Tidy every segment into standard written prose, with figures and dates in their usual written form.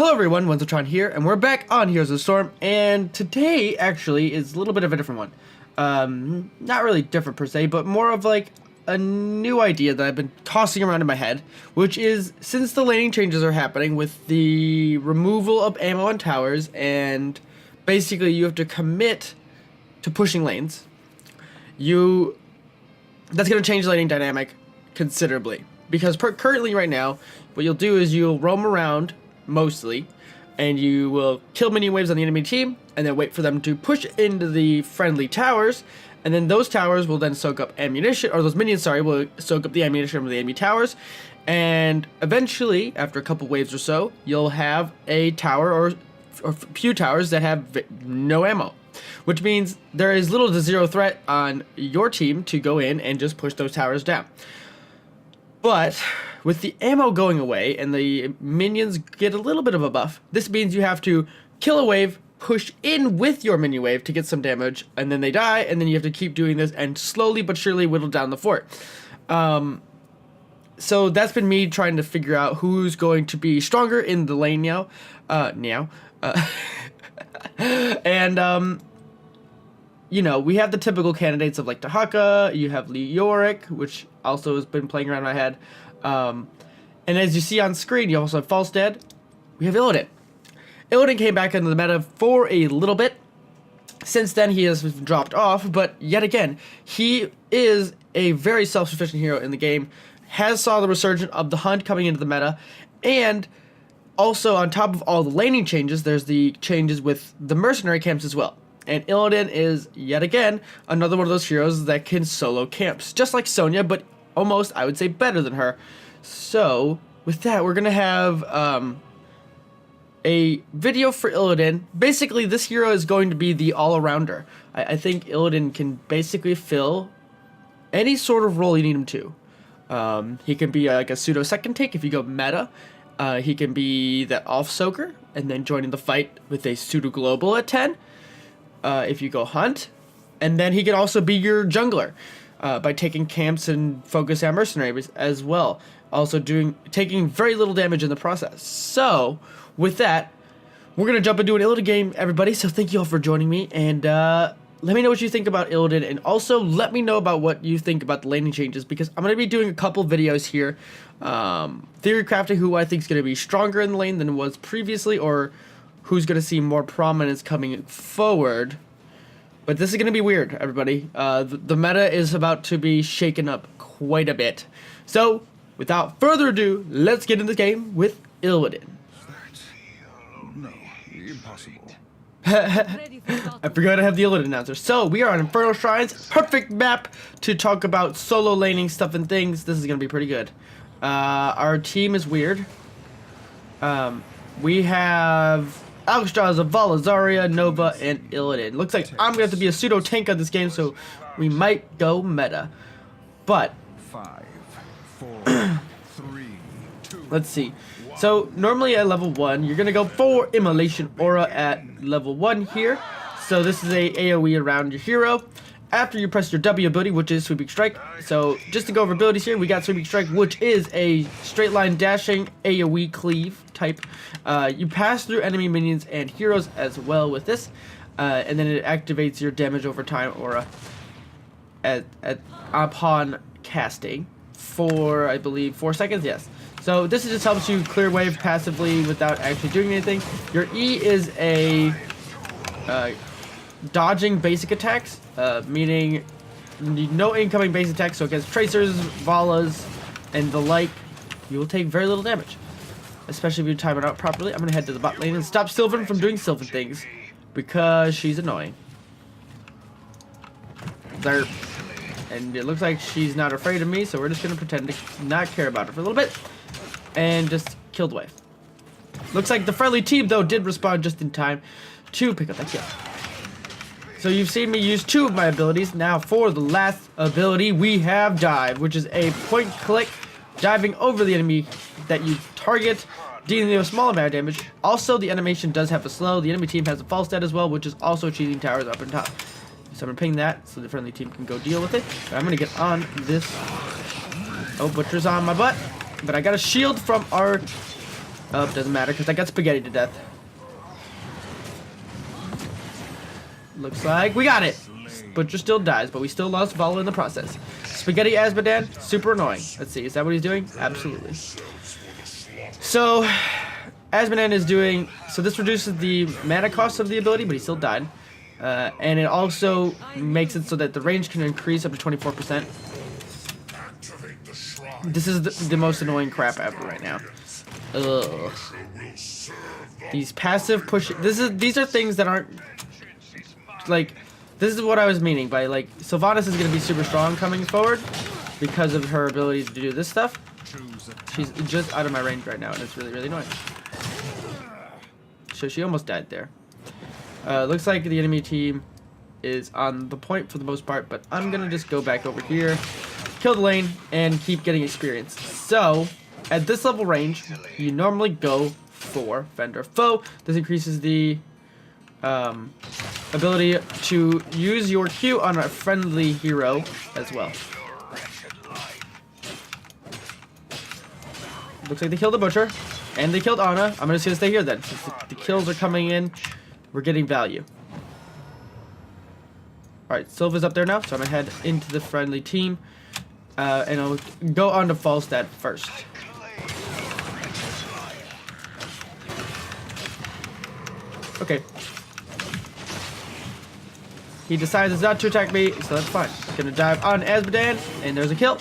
Hello everyone, Wenzeltron here, and we're back on Heroes of the Storm, and today actually is a little bit of a different one. Not really different per se, but more of like a new idea that I've been tossing around in my head, which is since the laning changes are happening with the removal of ammo on towers, and basically you have to commit to pushing lanes, that's going to change the laning dynamic considerably. Because currently right now, what you'll do is you'll roam around mostly, and you will kill minion waves on the enemy team, and then wait for them to push into the friendly towers, and then those towers will then soak up ammunition, or those minions, sorry, will soak up the ammunition from the enemy towers, and eventually, after a couple waves or so, you'll have a tower or a few towers that have no ammo, which means there is little to zero threat on your team to go in and just push those towers down. But with the ammo going away and the minions get a little bit of a buff, this means you have to kill a wave, push in with your minion wave to get some damage, and then they die, and then you have to keep doing this and slowly but surely whittle down the fort. So that's been me trying to figure out who's going to be stronger in the lane now. You know, we have the typical candidates of like Tahaka, you have Leoric, which also has been playing around in my head. And as you see on screen, you also have Falstead. We have Illidan. Illidan came back into the meta for a little bit. Since then, he has dropped off, but yet again, he is a very self-sufficient hero in the game, has saw the resurgence of the Hunt coming into the meta, and also on top of all the laning changes, there's the changes with the mercenary camps as well. And Illidan is, yet again, another one of those heroes that can solo camps. Just like Sonya, but almost, I would say, better than her. So, with that, we're going to have a video for Illidan. Basically, this hero is going to be the all-arounder. I think Illidan can basically fill any sort of role you need him to. He can be like a pseudo-second take if you go meta. He can be that off-soaker, and then joining the fight with a pseudo-global at 10. If you go hunt, and then he can also be your jungler by taking camps and focus on mercenaries as well, also taking very little damage in the process. So with that, we're gonna jump into an Illidan game, everybody. So thank you all for joining me, and let me know what you think about Illidan, and also let me know about what you think about the laning changes, because I'm gonna be doing a couple videos here, theory crafting who I think is gonna be stronger in the lane than was previously, or who's going to see more prominence coming forward. But this is going to be weird, everybody. The meta is about to be shaken up quite a bit. So, without further ado, let's get in this game with Illidan. No, impossible. I forgot to have the Illidan announcer. So, we are on Infernal Shrines. Perfect map to talk about solo laning stuff and things. This is going to be pretty good. Our team is weird. We have Alexstrasza, Zavala, Zarya, Nova, and Illidan. Looks like I'm going to have to be a pseudo tank on this game, so we might go meta. But 5, 4, 3, 2. Let's see. So normally at level 1, you're going to go for Immolation Aura at level 1 here. So this is a AoE around your hero. After you press your W ability, which is Sweeping Strike. So just to go over abilities here, we got Sweeping Strike, which is a straight line dashing AoE cleave type. You pass through enemy minions and heroes as well with this, and then it activates your damage over time aura upon casting for, I believe, 4 seconds. Yes. So this just helps you clear wave passively without actually doing anything. Your E is a dodging basic attacks, meaning no incoming base attacks, so against tracers, Valas, and the like, you will take very little damage, especially if you time it out properly. I'm going to head to the bot lane and stop Sylvan from doing Sylvan things, because she's annoying. There. And it looks like she's not afraid of me, so we're just going to pretend to not care about her for a little bit, and just kill the wave. Looks like the friendly team, though, did respond just in time to pick up that kill. So you've seen me use 2 of my abilities. Now for the last ability, we have Dive, which is a point-click diving over the enemy that you target, dealing them a small amount of damage. Also, the animation does have a slow. The enemy team has a Falstead as well, which is also cheating towers up and top. So I'm going to ping that so the friendly team can go deal with it. But I'm going to get on this. Oh, Butcher's on my butt. But I got a shield from our Oh, doesn't matter because I got spaghetti to death. Looks like we got it. Butcher still dies, but we still lost Valo in the process. Spaghetti Azmodan, super annoying. Let's see, is that what he's doing? Absolutely. So, Azmodan is doing... So this reduces the mana cost of the ability, but he still died. And it also makes it so that the range can increase up to 24%. This is the most annoying crap ever right now. Ugh. These passive push... These are things that aren't... Like... This is what I was meaning by, like, Sylvanas is going to be super strong coming forward because of her ability to do this stuff. She's just out of my range right now, and it's really, really annoying. So she almost died there. Looks like the enemy team is on the point for the most part, but I'm going to just go back over here, kill the lane, and keep getting experience. So, at this level range, you normally go for Fender Foe. This increases the... ability to use your Q on a friendly hero as well. Looks like they killed the Butcher, and they killed Ana. I'm just gonna stay here then. Since the kills are coming in, we're getting value. Alright, Sylva's up there now, so I'm gonna head into the friendly team. And I'll go on to Falstad first. Okay. He decides not to attack me, so that's fine. Gonna dive on Azmodan, and there's a kill.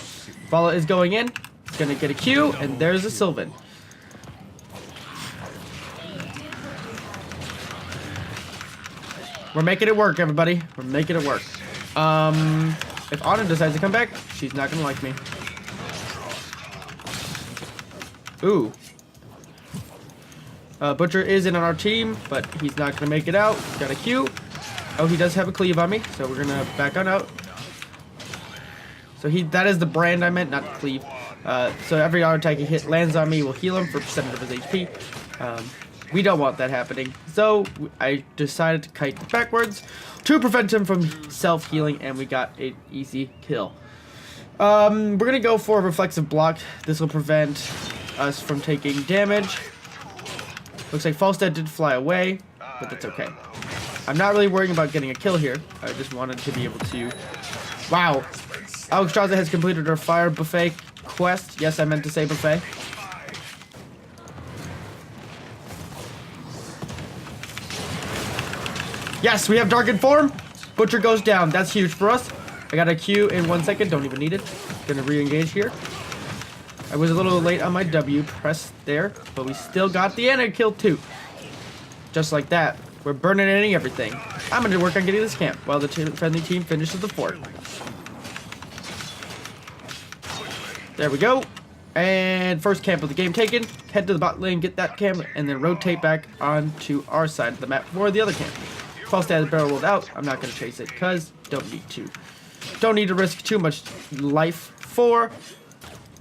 Vala is going in. He's gonna get a Q, and there's a Sylvan. We're making it work, everybody. We're making it work. If Ana decides to come back, she's not gonna like me. Ooh. Butcher is in on our team, but he's not gonna make it out. Got a Q. Oh, he does have a cleave on me, so we're gonna back on out. So that is the brand I meant, not cleave. So every auto attack he hit lands on me will heal him for percentage of his HP. We don't want that happening, so I decided to kite backwards to prevent him from self-healing, and we got an easy kill. We're gonna go for a reflexive block. This will prevent us from taking damage. Looks like Falstad did fly away, but that's okay. I'm not really worrying about getting a kill here. I just wanted to be able to... Wow. Alexstrasza has completed her fire buffet quest. Yes, I meant to say buffet. Yes, we have darkened form. Butcher goes down. That's huge for us. I got a Q in 1 second. Don't even need it. Gonna re-engage here. I was a little late on my W press there, but we still got the end kill too. Just like that. We're burning everything. I'm going to work on getting this camp while the friendly team finishes the fort. There we go. And first camp of the game taken. Head to the bot lane, get that camp, and then rotate back onto our side of the map for the other camp. Falstad barrel rolled out. I'm not going to chase it because don't need to. Don't need to risk too much life for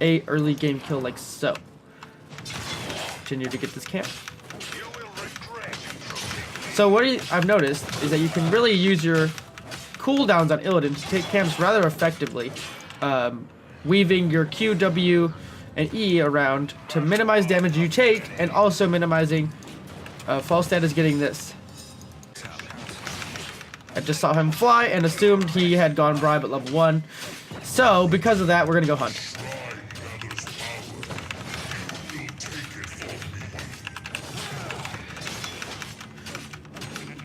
a early game kill like so. Continue to get this camp. So what I've noticed is that you can really use your cooldowns on Illidan to take camps rather effectively, weaving your Q, W, and E around to minimize damage you take, and also minimizing Falstad is getting this. I just saw him fly and assumed he had gone bribe at level 1. So because of that, we're gonna go hunt.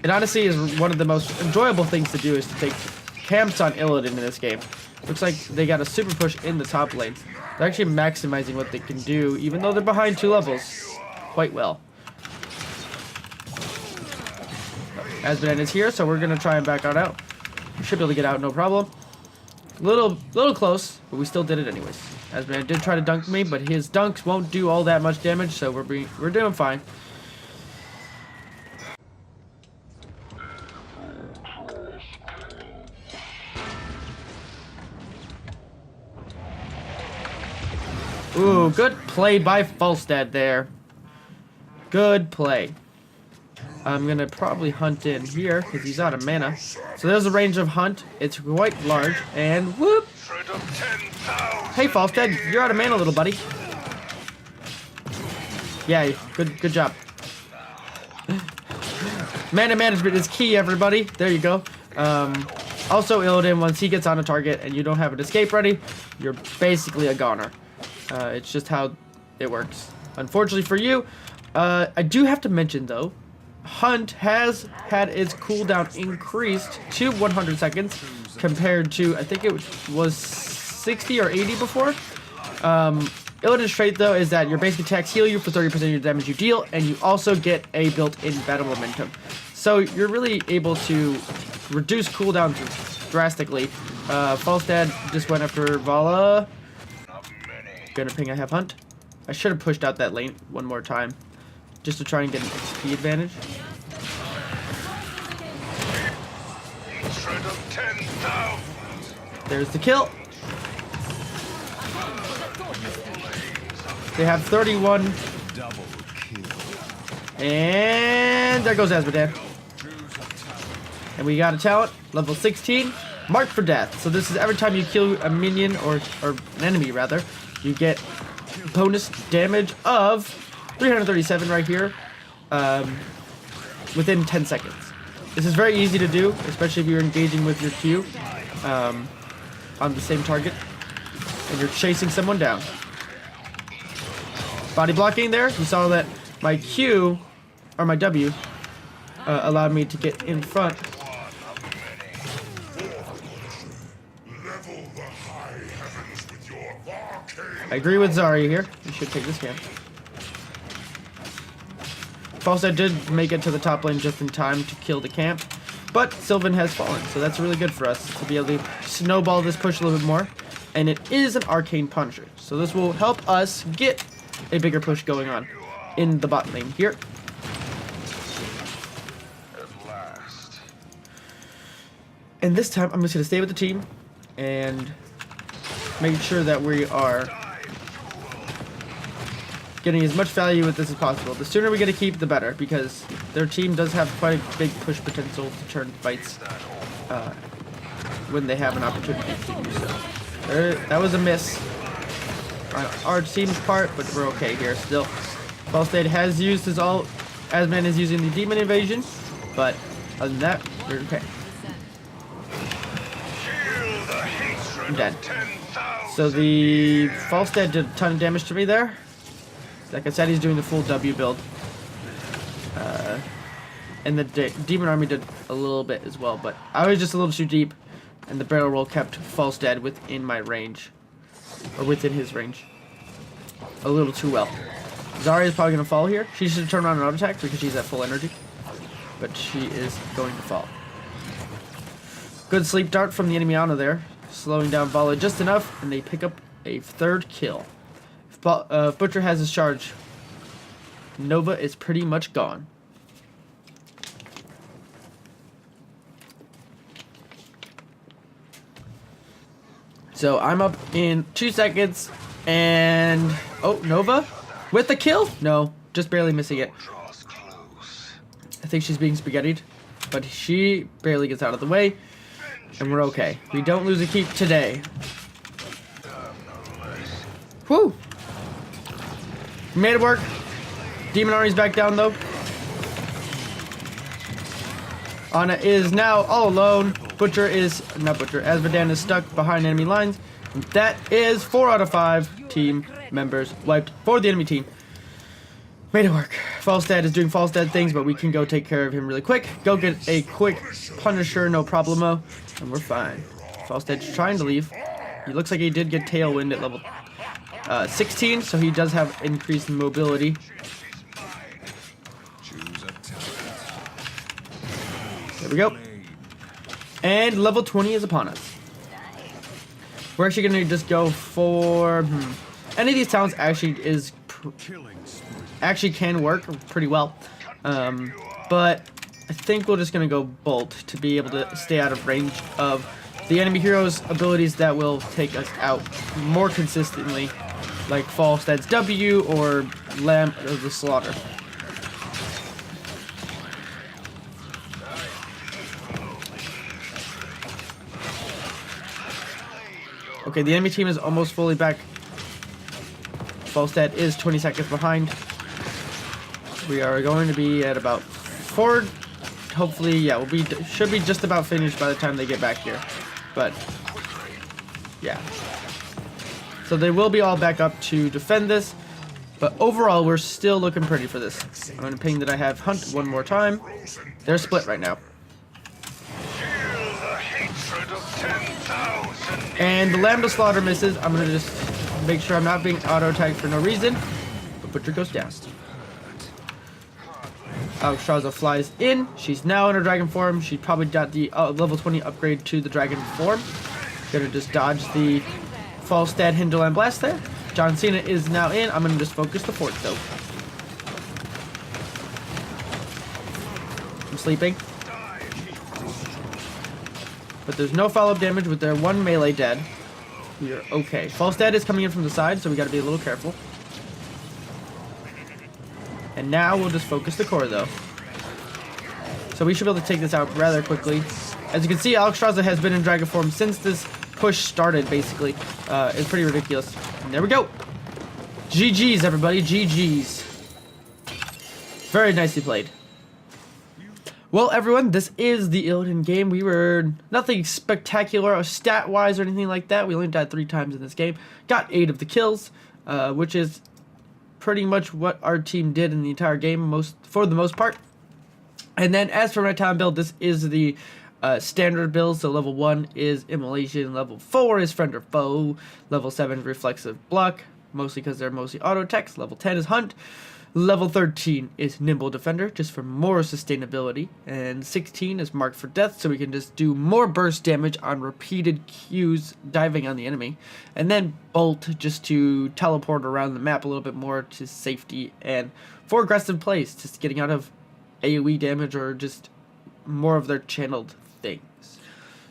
It honestly is one of the most enjoyable things to do is to take camps on Illidan in this game. Looks like they got a super push in the top lane. They're actually maximizing what they can do, even though they're behind 2 levels, quite well. Azmodan is here, so we're gonna try and back on out. We should be able to get out, no problem. Little close, but we still did it anyways. Azmodan did try to dunk me, but his dunks won't do all that much damage, so we're doing fine. Ooh, good play by Falstad there. Good play. I'm gonna probably hunt in here because he's out of mana. So there's a range of hunt. It's quite large, and whoop! Hey Falstad, you're out of mana, little buddy. Yeah, good job. Mana management is key, everybody. There you go. Also, Illidan, once he gets on a target and you don't have an escape ready, you're basically a goner. It's just how it works. Unfortunately for you, I do have to mention, though, Hunt has had its cooldown increased to 100 seconds compared to, I think it was 60 or 80 before. Illidan's trait, though, is that your basic attacks heal you for 30% of your damage you deal, and you also get a built-in battle momentum. So you're really able to reduce cooldowns drastically. Falstad just went after Vala. Gonna ping, I have Hunt. I should have pushed out that lane one more time, just to try and get an XP advantage. There's the kill. They have 31. And there goes Azmodan. And we got a talent, level 16, marked for death. So this is every time you kill a minion, or an enemy rather, you get bonus damage of 337 right here, within 10 seconds. This is very easy to do, especially if you're engaging with your Q on the same target and you're chasing someone down. Body blocking there. You saw that my Q, or my W, allowed me to get in front. I agree with Zarya here. You should take this camp. Falstad did make it to the top lane just in time to kill the camp, but Sylvan has fallen, so that's really good for us to be able to snowball this push a little bit more. And it is an arcane punisher, so this will help us get a bigger push going on in the bot lane here. And this time I'm just going to stay with the team and make sure that we are getting as much value with this as possible. The sooner we get to keep, the better, because their team does have quite a big push potential to turn fights when they have an opportunity to do so. That was a miss on our team's part, but we're okay here still. Falstad has used his ult. Azman is using the demon invasion, but other than that, we're okay. I'm dead. So the Falstad did a ton of damage to me there. Like I said, he's doing the full W build. And the demon army did a little bit as well, but I was just a little too deep, and the barrel roll kept Falstad within my range, or within his range, a little too well. Zarya is probably going to fall here. She should turn on an auto attack because she's at full energy, but she is going to fall. Good sleep dart from the enemy Ana there, slowing down Vala just enough, and they pick up a third kill. If Butcher has his charge, Nova is pretty much gone. So I'm up in 2 seconds, and oh, Nova with the kill? No, just barely missing it. I think she's being spaghettied, but she barely gets out of the way, and we're okay. We don't lose a keep today. Whew! We made it work. Demon Army's back down though. Ana is now all alone. Azmodan is stuck behind enemy lines. And that is 4 out of 5 team members wiped for the enemy team. Made it work. Falstad is doing Falstad things, but we can go take care of him really quick. Go get a quick Punisher, no problemo, and we're fine. Falstad's trying to leave. He looks like he did get Tailwind at level 16, so he does have increased mobility. There we go. And level 20 is upon us. We're actually going to just go for... Any of these talents actually can work pretty well. But I think we're just going to go Bolt to be able to stay out of range of the enemy hero's abilities that will take us out more consistently, like Falstad's W or Lamb of the Slaughter. Okay, the enemy team is almost fully back. Falstad is 20 seconds behind. We are going to be at about 4. Hopefully, yeah, should be just about finished by the time they get back here. But yeah. So they will be all back up to defend this. But overall, we're still looking pretty for this. I'm going to ping that I have Hunt one more time. They're split right now. And the Lambda Slaughter misses. I'm going to just make sure I'm not being auto-attacked for no reason. But Butcher goes down. Alexstrasza flies in. She's now in her dragon form. She probably got the level 20 upgrade to the dragon form. Gonna just dodge the Falstad Hinterland Blast there. John Cena is now in. I'm gonna just focus the fort though. I'm sleeping. But there's no follow-up damage with their 1 melee dead. We are okay. Falstad is coming in from the side, so we gotta be a little careful. And now we'll just focus the core though. So we should be able to take this out rather quickly. As you can see, Alexstrasza has been in dragon form since this push started, basically. It's pretty ridiculous. And there we go. GG's, everybody. GG's. Very nicely played. Well, everyone, this is the Illidan game. We were nothing spectacular or stat-wise or anything like that. We only died 3 times in this game. Got 8 of the kills, which is pretty much what our team did in the entire game, for the most part. And then as for my town build, this is the standard build. So level 1 is Immolation, level 4 is Friend or Foe, level 7 Reflexive Block, mostly because they're mostly auto attacks, level 10 is Hunt, level 13 is Nimble Defender, just for more sustainability, and 16 is Marked for Death, so we can just do more burst damage on repeated cues diving on the enemy, and then Bolt, just to teleport around the map a little bit more to safety, and for aggressive plays, just getting out of AoE damage or just more of their channeled things.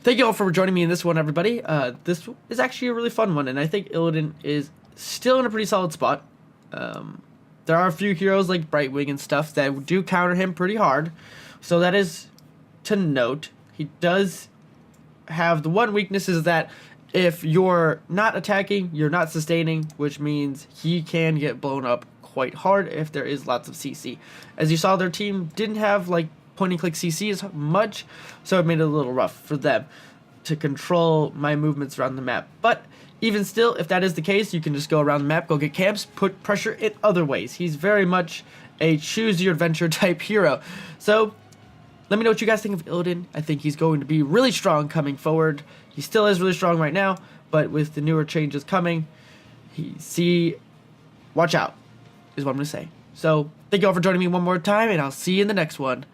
Thank you all for joining me in this one, everybody. This is actually a really fun one, and I think Illidan is still in a pretty solid spot. There are a few heroes like Brightwing and stuff that do counter him pretty hard, so that is to note. He does have the one weakness is that if you're not attacking, you're not sustaining, which means he can get blown up quite hard if there is lots of CC. As you saw, their team didn't have like point and click CC as much, so it made it a little rough for them to control my movements around the map. But even still, if that is the case, you can just go around the map, go get camps, put pressure in other ways. He's very much a choose-your-adventure type hero. So, let me know what you guys think of Illidan. I think he's going to be really strong coming forward. He still is really strong right now, but with the newer changes coming, watch out, is what I'm going to say. So, thank you all for joining me one more time, and I'll see you in the next one.